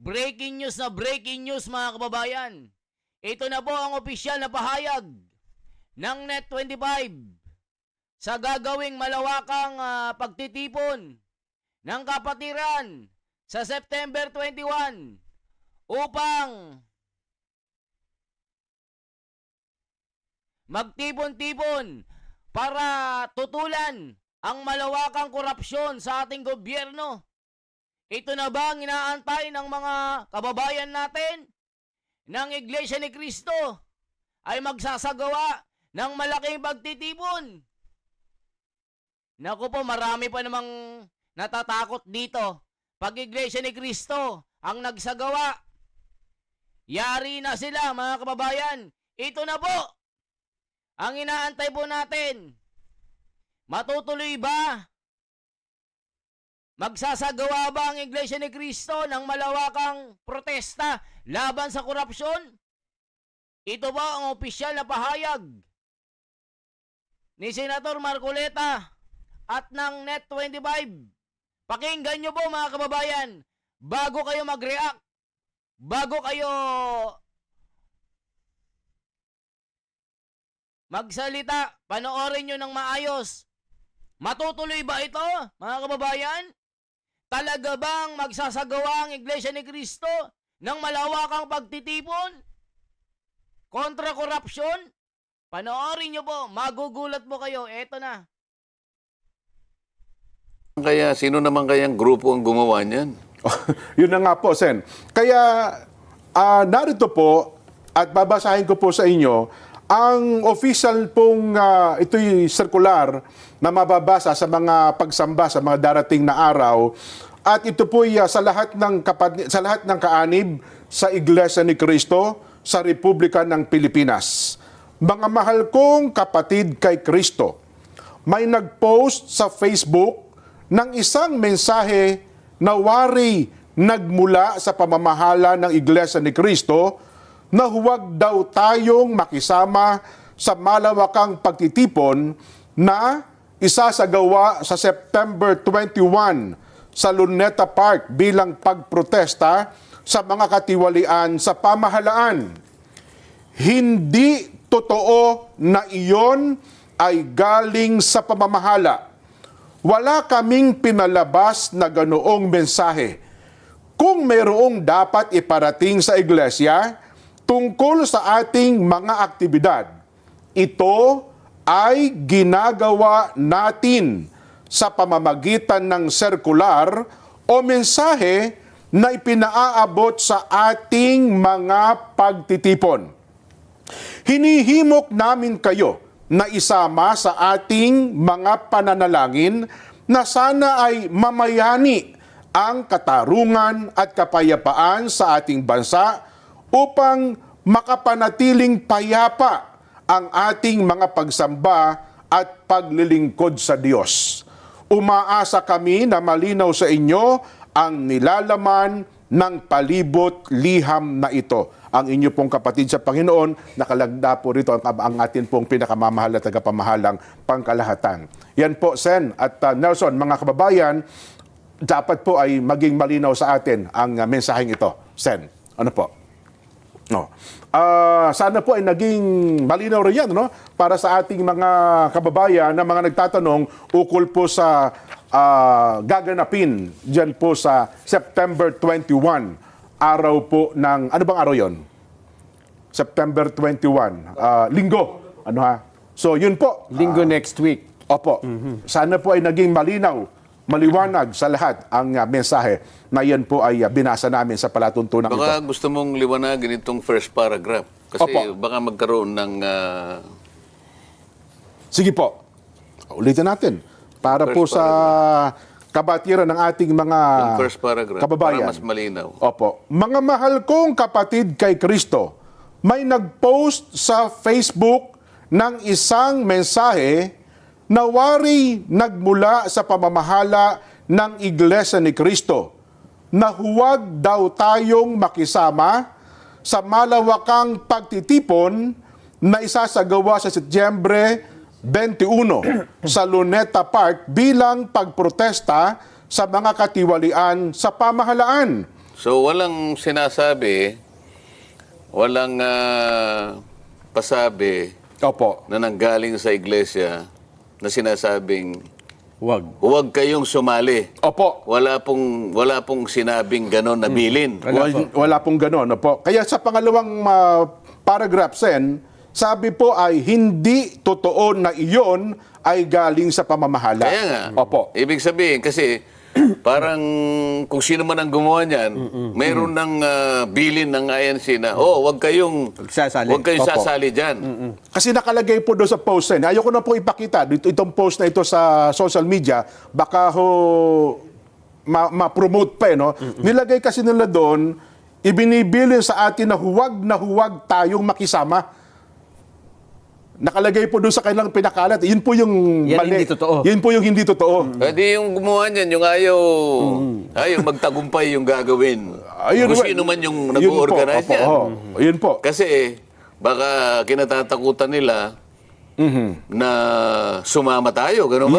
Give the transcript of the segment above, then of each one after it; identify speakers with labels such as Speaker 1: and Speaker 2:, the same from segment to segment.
Speaker 1: Breaking news mga kababayan. Ito na po ang opisyal na pahayag ng Net25 sa gagawing malawakang pagtitipon ng kapatiran sa September 21 upang magtipon-tipon para tutulan ang malawakang korupsyon sa ating gobyerno. Ito na ba ang inaantay ng mga kababayan natin? Ng Iglesia ni Cristo ay magsasagawa ng malaking pagtitipon. Naku po, marami pa namang natatakot dito. Pag Iglesia ni Cristo ang nagsagawa, yari na sila mga kababayan. Ito na po ang inaantay po natin. Matutuloy ba? Magsasagawa ba ang Iglesia ni Cristo ng malawakang protesta laban sa korupsyon? Ito ba ang opisyal na pahayag ni Senator Marcoleta at ng Net25? Pakinggan nyo po mga kababayan bago kayo mag-react, bago kayo magsalita, panoorin nyo ng maayos. Matutuloy ba ito mga kababayan? Talaga bang magsasagawa ang Iglesia ni Cristo ng malawakang pagtitipon kontra korupsyon? Panoorin nyo po, magugulat po kayo. Eto na.
Speaker 2: Kaya sino naman kayang grupo ang gumawa niyan?
Speaker 3: Yun na nga po, Sen. Kaya narito po at babasahin ko po sa inyo ang official pong ito'y circular na mababasa sa mga pagsamba sa mga darating na araw. At ito po sa lahat ng kaanib sa Iglesia ni Cristo sa Republika ng Pilipinas. Mga mahal kong kapatid kay Cristo, may nagpost sa Facebook ng isang mensahe na wari nagmula sa pamamahala ng Iglesia ni Cristo na huwag daw tayong makisama sa malawakang pagtitipon na isasagawa sa September 21 sa Luneta Park bilang pagprotesta sa mga katiwalian sa pamahalaan. Hindi totoo na iyon ay galing sa pamamahala. Wala kaming pinalabas na ganoong mensahe. Kung mayroong dapat iparating sa iglesia tungkol sa ating mga aktibidad, ito ay ginagawa natin sa pamamagitan ng sirkular o mensahe na ipinaaabot sa ating mga pagtitipon. Hinihimok namin kayo na isama sa ating mga pananalangin na sana ay mamayani ang katarungan at kapayapaan sa ating bansa upang makapanatiling payapa ang ating mga pagsamba at paglilingkod sa Diyos. Umaasa kami na malinaw sa inyo ang nilalaman ng palibot liham na ito. Ang inyo pong kapatid sa Panginoon, nakalagda po rito ang atin pong pinakamamahal at tagapamahalang pangkalahatan. Yan po, Sen at Nelson, mga kababayan, dapat po ay maging malinaw sa atin ang mensaheng ito. Sen, ano po? No. Sana po ay naging malinaw rin yan, no? Para sa ating mga kababayan na mga nagtatanong ukol po sa gaganapin dyan po sa September 21, araw po ng, ano bang araw yon? September 21, linggo. Ano ha? So yun po.
Speaker 4: Linggo next week.
Speaker 3: Opo. Sana po ay naging malinaw, maliwanag sa lahat ang mensahe na yan po ay binasa namin sa palatuntunan ito.
Speaker 2: Baka gusto mong liwanagin itong first paragraph. Kasi
Speaker 3: Opo.
Speaker 2: baka magkaroon ng...
Speaker 3: Sige po. Ulitin natin. Para
Speaker 2: First
Speaker 3: po sa kabatiran ng ating mga
Speaker 2: yung first paragraph,
Speaker 3: kababayan.
Speaker 2: para mas malinaw.
Speaker 3: Opo. Mga mahal kong kapatid kay Kristo, may nagpost sa Facebook ng isang mensahe na wari nagmula sa pamamahala ng Iglesia ni Cristo na huwag daw tayong makisama sa malawakang pagtitipon na isasagawa sa Setyembre 21 sa Luneta Park bilang pagprotesta sa mga katiwalian sa pamahalaan.
Speaker 2: So walang sinasabi, walang pasabi
Speaker 3: Opo.
Speaker 2: na nanggaling sa iglesia na sinasabing
Speaker 4: Huwag
Speaker 2: kayong sumali.
Speaker 3: Opo.
Speaker 2: Wala pong sinabing ganon na bilin.
Speaker 3: Wala pong ganon. Opo. Kaya sa pangalawang paragraph, Sen, sabi po ay hindi totoo na iyon ay galing sa pamamahala.
Speaker 2: Kaya nga.
Speaker 3: Opo.
Speaker 2: Ibig sabihin, kasi parang kung sino man ang gumawa niyan, mayroon ng bilin ng INC na, huwag kayong sasali dyan.
Speaker 3: Kasi nakalagay po doon sa post na, ayoko na po ipakita itong post na ito sa social media, baka ma-promote pa no? Nilagay kasi nila doon, ibinibilin sa atin na huwag tayong makisama. Nakalagay po doon sa kanilang pinakalat. Yun po yung
Speaker 4: Yan
Speaker 3: mali.
Speaker 4: hindi totoo.
Speaker 3: Yun po yung hindi totoo.
Speaker 2: Pwede yung gumawa niyan, yung ayaw magtagumpay yung gagawin. Kung sino man yung nag-organize yan.
Speaker 3: Yun po.
Speaker 2: Kasi baka kinatatakutan nila na sumama tayo, gano'n ba?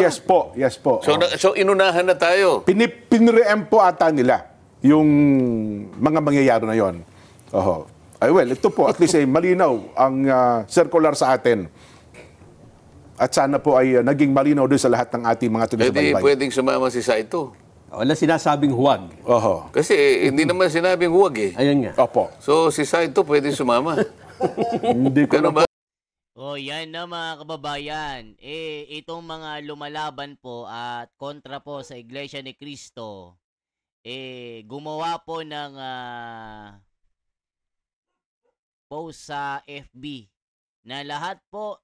Speaker 3: Yes po.
Speaker 2: So inunahan na tayo.
Speaker 3: Pinre-em po ata nila yung mga mangyayari na yon. Ay well, ito po, at least ay malinaw ang circular sa atin. At sana po ay naging malinaw din sa lahat ng ating mga taga-subaybay.
Speaker 2: Pwedeng sumama si Saito.
Speaker 4: Wala sinasabing huwag.
Speaker 2: Kasi hindi naman sinabing huwag eh.
Speaker 4: Ayun nga.
Speaker 3: Opo.
Speaker 2: So si Saito pwedeng sumama.
Speaker 3: Hindi ko
Speaker 2: Ganun ba?
Speaker 1: Yan na mga kababayan. Itong mga lumalaban po at kontra po sa Iglesia ni Cristo, gumawa po ng post sa FB na lahat po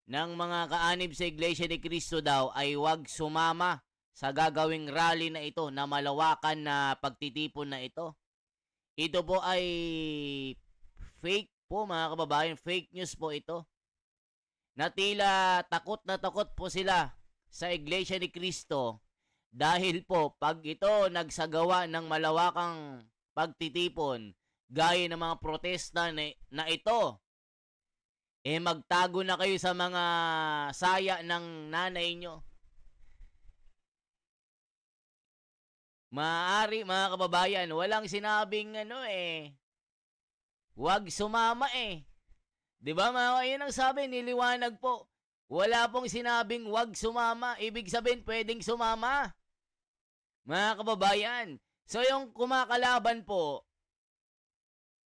Speaker 1: ng mga kaanib sa Iglesia ni Cristo daw ay huwag sumama sa gagawing rally na ito, na malawakan na pagtitipon na ito. Ito po ay fake po mga kababayan, fake news po ito. Na tila takot na takot po sila sa Iglesia ni Cristo dahil po pag ito nagsagawa ng malawakang pagtitipon gaya ng mga protesta na ito, magtago na kayo sa mga saya ng nanay nyo. Maaari mga kababayan, walang sinabing huwag sumama Di ba mga yun ang sabi, niliwanag po. Wala pong sinabing huwag sumama. Ibig sabihin pwedeng sumama. Mga kababayan. So yung kumakalaban po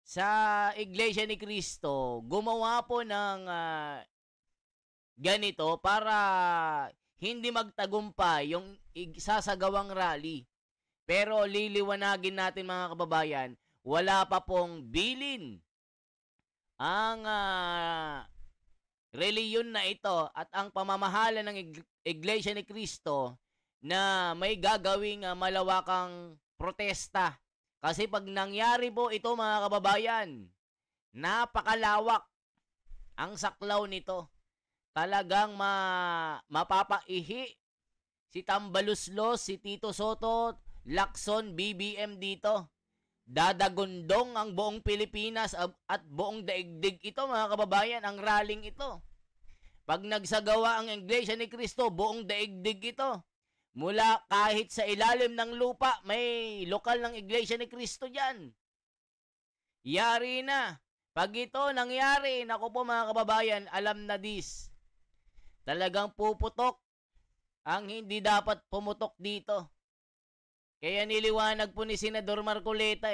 Speaker 1: sa Iglesia ni Cristo, gumawa po ng ganito para hindi magtagumpay yung sasagawang rally. Pero liliwanagin natin mga kababayan, wala pa pong bilin ang reliyon na ito at ang pamamahala ng Iglesia ni Cristo na may gagawing malawakang protesta. Kasi pag nangyari po ito mga kababayan, napakalawak ang saklaw nito. Talagang mapapaihi si Tambaluslos, si Tito Soto, Lacson, BBM dito. Dadagundong ang buong Pilipinas at buong daigdig ito mga kababayan, ang rallying ito. Pag nagsagawa ang Iglesia ni Cristo, buong daigdig ito. Mula kahit sa ilalim ng lupa, may lokal ng Iglesia ni Cristo dyan. Yari na. Pag ito nangyari, naku po mga kababayan, alam na this. Talagang puputok ang hindi dapat pumutok dito. Kaya niliwanag po ni Senador Marcoleta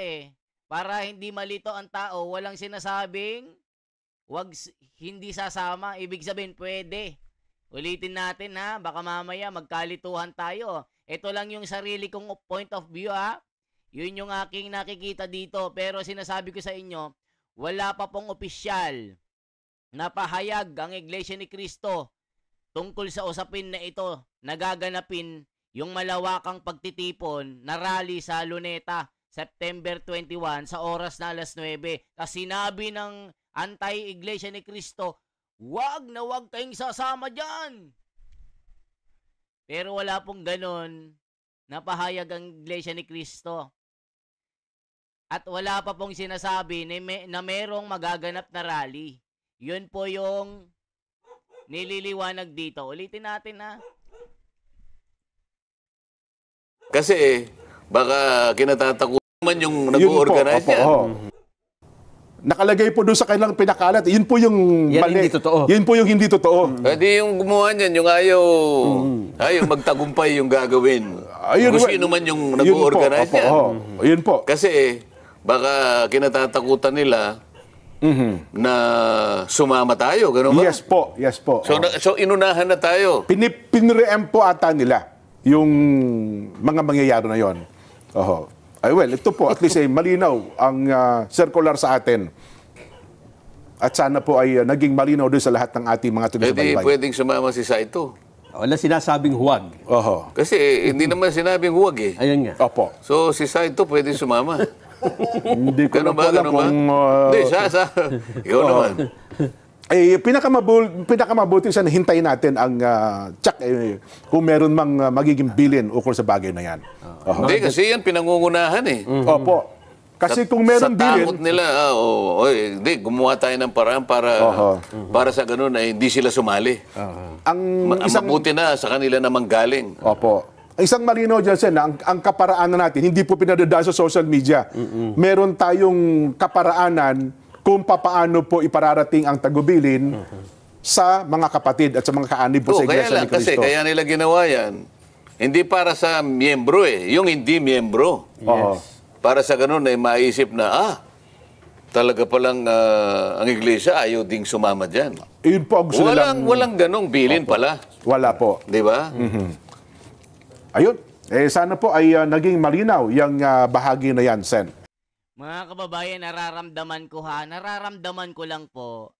Speaker 1: para hindi malito ang tao, walang sinasabing wag hindi sasama, ibig sabihin pwede. Ulitin natin baka mamaya magkalituhan tayo. Ito lang yung sarili kong point of view Yun yung aking nakikita dito. Pero sinasabi ko sa inyo, wala pa pong opisyal na pahayag ang Iglesia ni Cristo tungkol sa usapin na ito. Nagaganapin yung malawakang pagtitipon na rally sa Luneta, September 21 sa oras na 9:00. Kasi sinabi ng anti-Iglesia ni Cristo, wag kayong sasama dyan. Pero wala pong ganon na pahayag ang Iglesia ni Cristo. At wala pa pong sinasabi na merong magaganap na rally. Yun po yung nililiwanag dito. Ulitin natin
Speaker 2: Kasi baka kinatatakot man yung nag-organize yan.
Speaker 3: Nakalagay po doon sa kanilang pinakalat. Yun po yung
Speaker 4: Yan hindi totoo.
Speaker 3: Yun po yung hindi totoo.
Speaker 2: Pwede yung gumawa niyan, yung ayaw magtagumpay yung gagawin. Kung sino man yung nag-organize yan.
Speaker 3: Yun po.
Speaker 2: Kasi baka kinatatakutan nila na sumama tayo, gano'n ba?
Speaker 3: Yes po, yes po.
Speaker 2: So inunahan na tayo.
Speaker 3: Pinre-em po ata nila yung mga mangyayari na yon. Ito po, at least malinaw ang circular sa atin. At sana po ay naging malinaw doon sa lahat ng ating mga tunisubaybay.
Speaker 2: Pwedeng sumama si Saito.
Speaker 4: Wala sinasabing huwag.
Speaker 2: Kasi hindi naman sinabing huwag eh.
Speaker 4: Ayun nga.
Speaker 3: Opo.
Speaker 2: So si Saito pwedeng sumama.
Speaker 3: Hindi ko na pala kung...
Speaker 2: Hindi, ikaw naman.
Speaker 3: Pinakamabuti sana hintayin natin ang check kung meron mang magiging bilin ukol sa bagay na yan.
Speaker 2: Hindi, kasi yan pinangungunahan eh.
Speaker 3: Opo. Kasi kung meron bilin...
Speaker 2: Sa takot nila, hindi, gumawa tayo ng paraan para sa ganun ay hindi sila sumali. Mabuti na sa kanila namang galing.
Speaker 3: Opo. Isang malinaw dyan, Sen, ang kaparaanan natin, hindi po pinadadaan sa social media. Meron tayong kaparaanan kung papaano po ipararating ang tagubilin sa mga kapatid at sa mga kaanib po sa Iglesia ni Cristo.
Speaker 2: Kasi kaya nila ginawa yan, hindi para sa miyembro yung hindi miyembro. Para sa ganun ay maisip na, talaga palang ang Iglesia ayaw ding sumama dyan.
Speaker 3: Yun po ang gusto nilang...
Speaker 2: Walang ganong bilin pala.
Speaker 3: Wala po.
Speaker 2: Di ba?
Speaker 3: Ayun. Sana po ay naging malinaw yung bahagi na yan, Sen.
Speaker 1: Mga kababayan, nararamdaman ko lang po.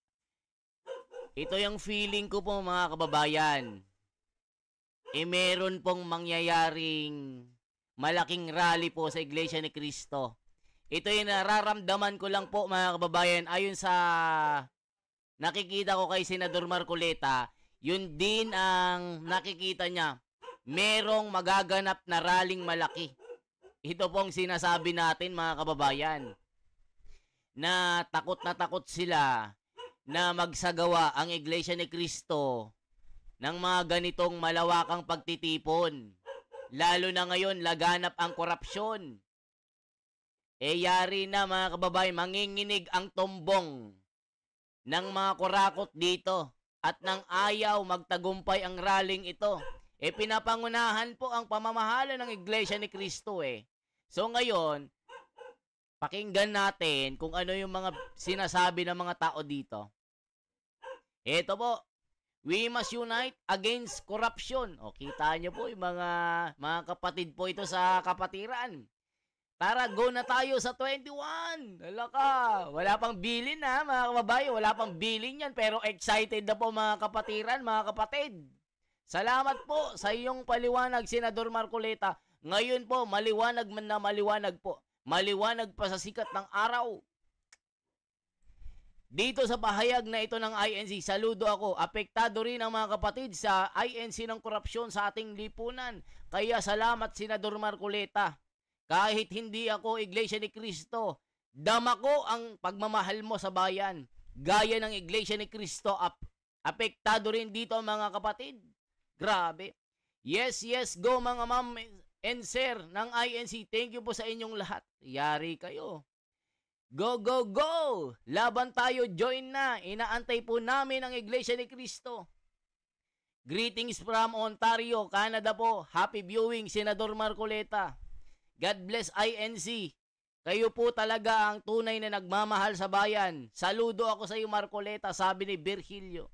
Speaker 1: Ito yung feeling ko po, mga kababayan. Meron pong mangyayaring malaking rally po sa Iglesia ni Cristo. Ito yung nararamdaman ko lang po, mga kababayan, ayon sa nakikita ko kay Senador Marcoleta, yun din ang nakikita niya. Merong magaganap na rallying malaki. Ito pong sinasabi natin, mga kababayan, na takot sila na magsagawa ang Iglesia ni Cristo ng mga ganitong malawakang pagtitipon. Lalo na ngayon, laganap ang korupsyon. Yari na, mga kababayan, manginginig ang tumbong ng mga kurakot dito at nang ayaw magtagumpay ang rallying ito. Pinapangunahan po ang pamamahala ng Iglesia ni Cristo So ngayon, pakinggan natin kung ano yung mga sinasabi ng mga tao dito. Ito po, we must unite against corruption. Kita nyo po yung mga kapatid po ito sa kapatiran. Tara, go na tayo sa 21. Alaka, wala pang bilin mga kababayan, wala pang bilin yan, pero excited na po mga kapatiran, mga kapatid. Salamat po sa iyong paliwanag, Senador Marcoleta. Ngayon po, maliwanag po. Maliwanag pa sa sikat ng araw. Dito sa pahayag na ito ng INC, saludo ako. Apektado rin ang mga kapatid sa INC ng korupsyon sa ating lipunan. Kaya salamat, Senador Marcoleta. Kahit hindi ako Iglesia ni Cristo, dama ko ang pagmamahal mo sa bayan. Gaya ng Iglesia ni Cristo, apektado rin dito ang mga kapatid. Grabe. Yes, go mga ma'am and sir ng INC. Thank you po sa inyong lahat. Yari kayo. Go! Laban tayo, join na. Inaantay po namin ang Iglesia ni Cristo. Greetings from Ontario, Canada po. Happy viewing, Senador Marcoleta. God bless INC. Kayo po talaga ang tunay na nagmamahal sa bayan. Saludo ako sa iyo, Marcoleta, sabi ni Virgilio.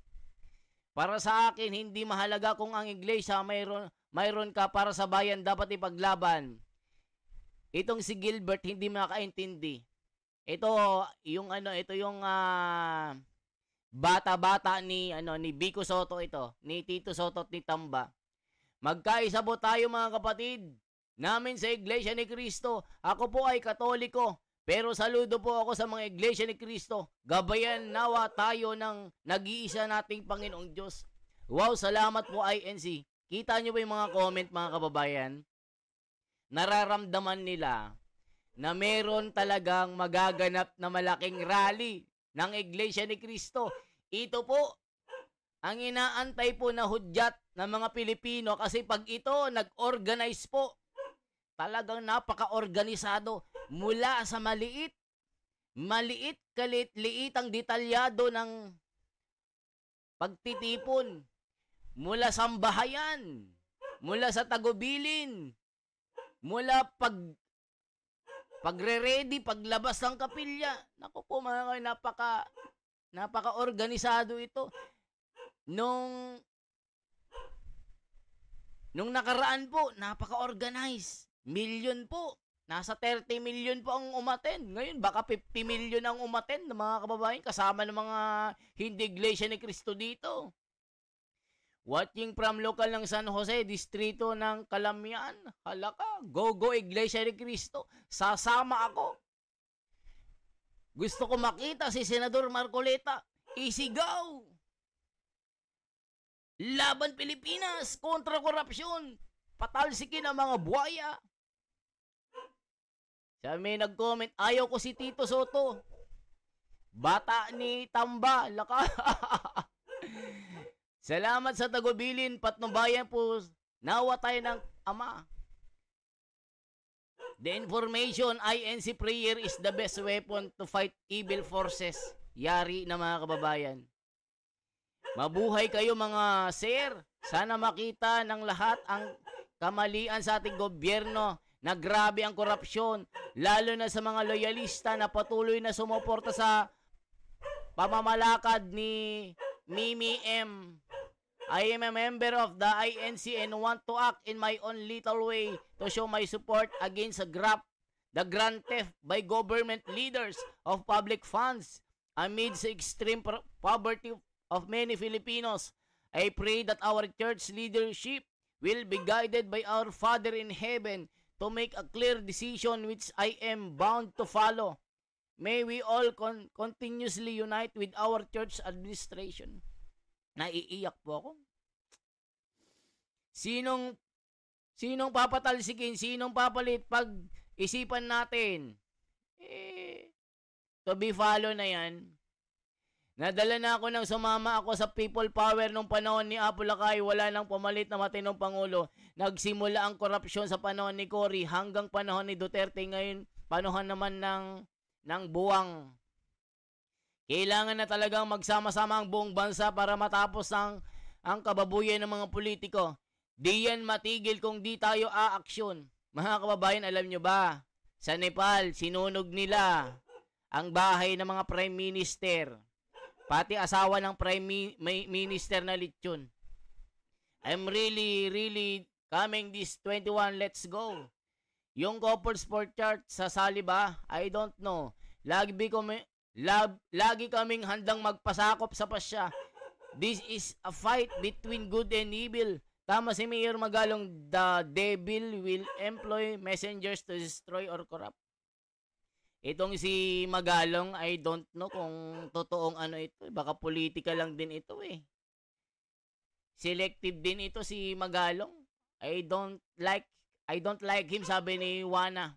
Speaker 1: Para sa akin, hindi mahalaga kung ang Iglesia mayroon ka para sa bayan, dapat ipaglaban. Itong si Gilbert hindi makakaintindi. Ito yung bata-bata ni Vico Soto ito, ni Tito Soto at ni Tamba. Magkaisa po tayo mga kapatid namin sa Iglesia ni Cristo. Ako po ay Katoliko, pero saludo po ako sa mga Iglesia ni Cristo. Gabayan nawa tayo ng nag-iisa nating Panginoong Diyos. Wow, salamat po INC. Kita nyo ba yung mga comment, mga kababayan? Nararamdaman nila na meron talagang magaganap na malaking rally ng Iglesia ni Cristo. Ito po ang inaantay po na hudyat ng mga Pilipino, kasi pag ito nag-organize po, talagang napaka-organisado. mula sa maliit, kalit-liit ang detalyado ng pagtitipon, mula sa sambahayan, mula sa tagubilin, mula pagre-ready, paglabas ng kapilya. Naku po mga kayo, napaka-organisado ito. Nung nakaraan po, napaka-organized. Million po. Nasa 30 million po ang umattend. Ngayon, baka 50 million ang umattend ng mga kababayan kasama ng mga hindi Iglesia ni Cristo dito. Watching from local ng San Jose, distrito ng Calamian. Halaka, go Iglesia ni Cristo. Sasama ako. Gusto ko makita si Senador Marcoleta. Isigaw. Laban Pilipinas kontra korupsyon. Patalsikin ang mga buhaya. Sabi may nag-comment, ayaw ko si Tito Soto. Bata ni Tamba. Laka. Salamat sa tagubilin, patnubayan po. Nawa tayo ng Ama. The information, INC prayer is the best weapon to fight evil forces. Yari na mga kababayan. Mabuhay kayo mga sir. Sana makita ng lahat ang kamalian sa ating gobyerno na grabe ang korupsyon, lalo na sa mga loyalista na patuloy na sumuporta sa pamamalakad ni Mimi M. I am a member of the INC and want to act in my own little way to show my support against the grand theft by government leaders of public funds amidst extreme poverty of many Filipinos. I pray that our church leadership will be guided by our Father in heaven to make a clear decision which I am bound to follow. May we all continuously unite with our church administration. Naiiyak po ako. Sinong papatalsikin, sinong papalit pag isipan natin? To be follow na yan. Nadala na ako ng sumama ako sa people power nung panahon ni Apo Lakay. Wala nang pumalit na matinong Pangulo. Nagsimula ang korupsyon sa panahon ni Cory hanggang panahon ni Duterte. Ngayon, panahon naman ng buwang. Kailangan na talagang magsama-sama ang buong bansa para matapos ang kababuyan ng mga politiko. Di yan matigil kung di tayo aaksyon. Mga kababayan, alam nyo ba? Sa Nepal, sinunog nila ang bahay ng mga prime minister. Pati asawa ng prime minister na lechon. I'm really coming this 21, let's go. Yung couple sport chart, sasali ba? I don't know. Lagi kaming handang magpasakop sa pasya. This is a fight between good and evil. Tama si Mayor Magalong, the devil will employ messengers to destroy or corrupt. Itong si Magalong, I don't know kung totoong ano ito. Baka politika lang din ito eh. Selective din ito si Magalong. I don't like him, sabi ni Juana.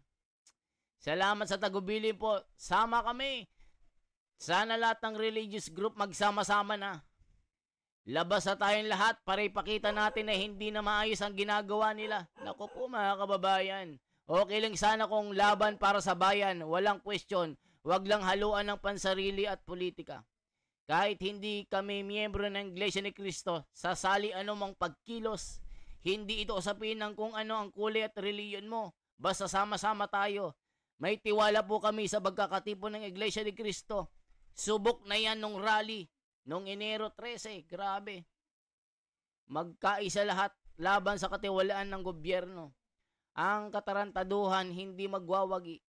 Speaker 1: Salamat sa tagubilin po. Sama kami. Sana lahat ng religious group magsama-sama na. Labas na tayong lahat para ipakita natin na hindi na maayos ang ginagawa nila. Naku po mga kababayan. Okay lang sana kung laban para sa bayan, walang question. Huwag lang haluan ng pansarili at politika. Kahit hindi kami miyembro ng Iglesia ni Cristo, sasali anumang pagkilos. Hindi ito usapin ng kung ano ang kulay at reliyon mo. Basta sama-sama tayo. May tiwala po kami sa pagkakatipon ng Iglesia ni Cristo. Subok na yan nung rally, nung Enero 13. Grabe. Magkaisa lahat laban sa katiwalaan ng gobyerno. Ang katarantaduhan hindi magwawagi.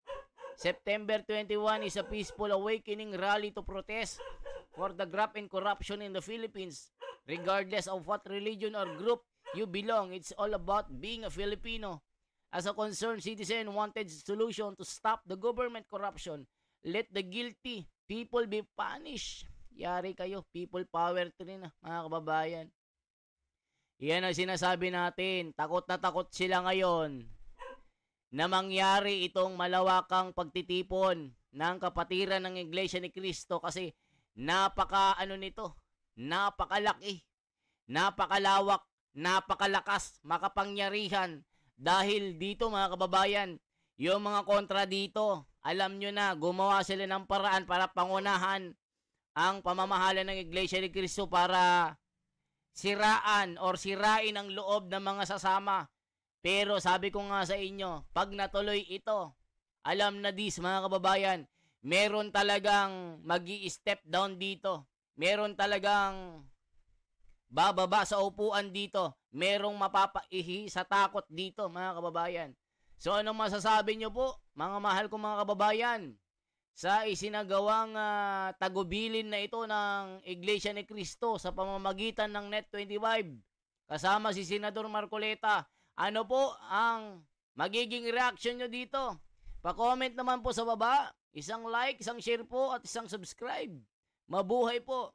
Speaker 1: September 21 is a peaceful awakening rally to protest for the graft and corruption in the Philippines. Regardless of what religion or group you belong, it's all about being a Filipino. As a concerned citizen, wanted solution to stop the government corruption. Let the guilty people be punished. Yari kayo, people power to rin mga kababayan. Yan ang sinasabi natin. Takot na takot sila ngayon na mangyari itong malawakang pagtitipon ng kapatiran ng Iglesia ni Cristo kasi napakalaki, napakalawak, napakalakas, makapangyarihan. Dahil dito mga kababayan, yung mga kontra dito, alam nyo na, gumawa sila ng paraan para pangunahan ang pamamahala ng Iglesia ni Cristo para siraan or sirain ang loob ng mga sasama. Pero sabi ko nga sa inyo, pag natuloy ito, alam na dis mga kababayan, meron talagang magi-step down dito. Meron talagang bababa sa upuan dito. Merong mapapaihi sa takot dito, mga kababayan. So, anong masasabi nyo po, mga mahal kong mga kababayan, sa isinagawang tagubilin na ito ng Iglesia ni Cristo sa pamamagitan ng Net25, kasama si Senador Marcoleta, ano po ang magiging reaction nyo dito? Pa-comment naman po sa baba, isang like, isang share po, at isang subscribe. Mabuhay po.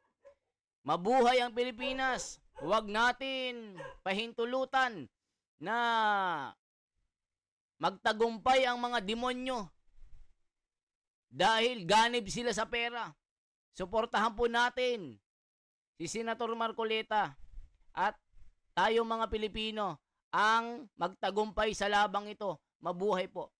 Speaker 1: Mabuhay ang Pilipinas. Huwag natin pahintulutan na magtagumpay ang mga demonyo dahil ganib sila sa pera. Suportahan po natin si Senator Marcoleta at tayo mga Pilipino ang magtagumpay sa labang ito. Mabuhay po.